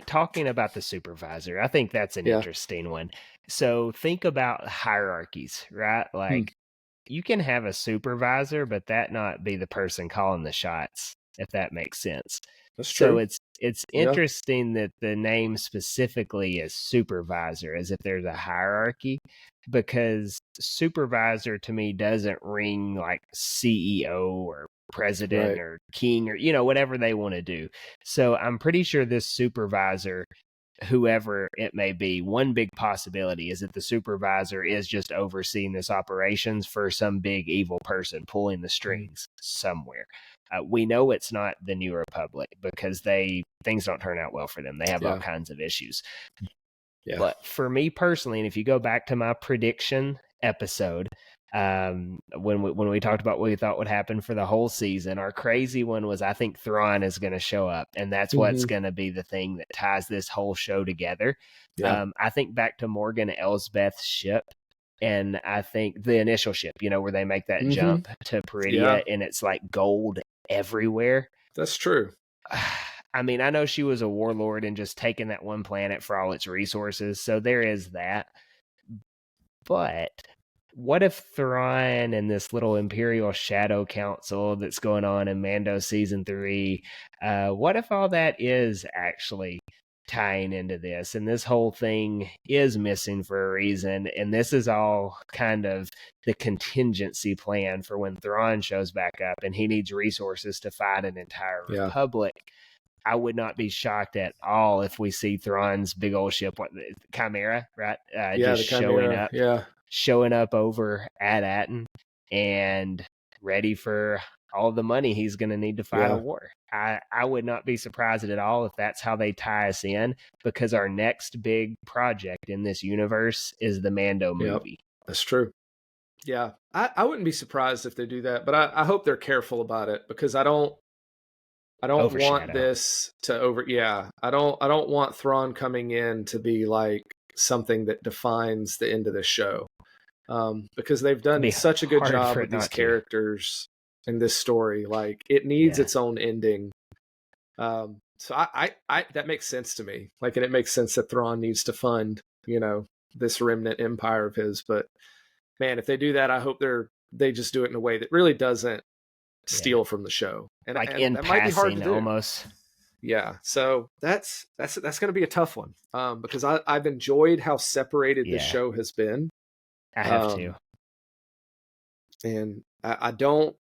talking about the supervisor, I think that's an interesting one. So think about hierarchies, right? Like you can have a supervisor, but that not be the person calling the shots, if that makes sense. That's So true. it's interesting that the name specifically is supervisor, as if there's a hierarchy, because supervisor to me doesn't ring like CEO or president or king or, you know, whatever they want to do. So I'm pretty sure this supervisor, whoever it may be, one big possibility is that the supervisor is just overseeing this operations for some big evil person pulling the strings somewhere. We know it's not the New Republic because things don't turn out well for them. They have all kinds of issues. But for me personally, and if you go back to my prediction episode, when we talked about what we thought would happen for the whole season, our crazy one was I think THRAWN is going to show up, and that's what's going to be the thing that ties this whole show together. I think back to Morgan Elsbeth's ship, and I think the initial ship, you know, where they make that jump to Peridia, and it's like gold everywhere. That's true. I mean, I know she was a warlord and just taking that one planet for all its resources, so there is that. But what if THRAWN and this little Imperial Shadow Council that's going on in Mando Season 3, what if all that is actually tying into this, and this whole thing is missing for a reason, and this is all kind of the contingency plan for when THRAWN shows back up and he needs resources to fight an entire republic? I would not be shocked at all if we see THRAWN's big old ship, Chimera, right? Just showing up over at Atten and ready for all the money he's going to need to fight a war. I would not be surprised at all if that's how they tie us in, because our next big project in this universe is the Mando movie. That's true. Yeah, I wouldn't be surprised if they do that, but I hope they're careful about it, because I don't want this to I don't want THRAWN coming in to be like something that defines the end of the show. Because they've done such a good job with these characters in this story. Like, it needs its own ending. So I that makes sense to me. Like, and it makes sense that THRAWN needs to fund, you know, this remnant empire of his. But man, if they do that, I hope they just do it in a way that really doesn't steal from the show. And like and in that passing, might be hard to do. almost. Yeah, so that's going to be a tough one, because I've enjoyed how separated this show has been. I have to, and I don't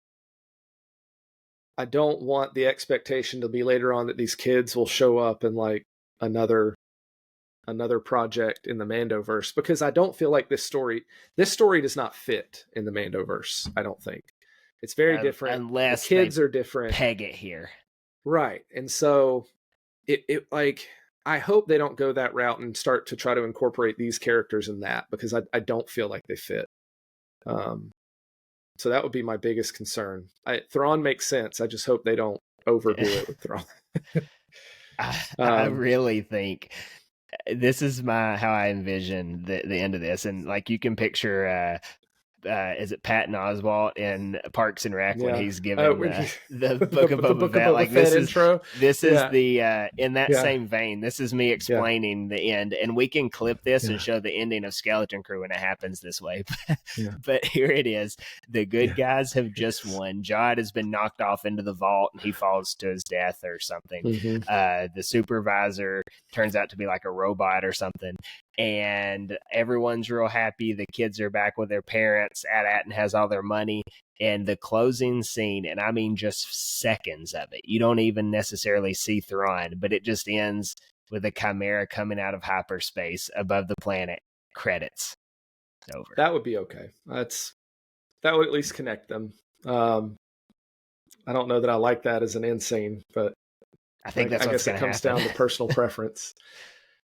want the expectation to be later on that these kids will show up in like another project in the Mandoverse, because I don't feel like this story does not fit in the Mandoverse. I don't think it's very different. Unless the kids are different. Peg it here. Right. And so it like, I hope they don't go that route and start to try to incorporate these characters in that, because I don't feel like they fit. So that would be my biggest concern. THRAWN makes sense. I just hope they don't overdo it with THRAWN. I really think this is how I envision the end of this. And like, you can picture is it Patton Oswalt in Parks and Rec when he's given the Book of Boba Fett? Like, this is the in that same vein. This is me explaining the end, and we can clip this and show the ending of Skeleton Crew when it happens this way. But here it is: the good guys have just won. Jod has been knocked off into the vault, and he falls to his death or something. The supervisor turns out to be like a robot or something. And everyone's real happy. The kids are back with their parents. Atten has all their money. And the closing scene, and I mean just seconds of it, you don't even necessarily see THRAWN, but it just ends with a Chimera coming out of hyperspace above the planet. Credits. It's over. That would be okay. That would at least connect them. I don't know that I like that as an end scene, but I think that's I guess it comes down to personal preference.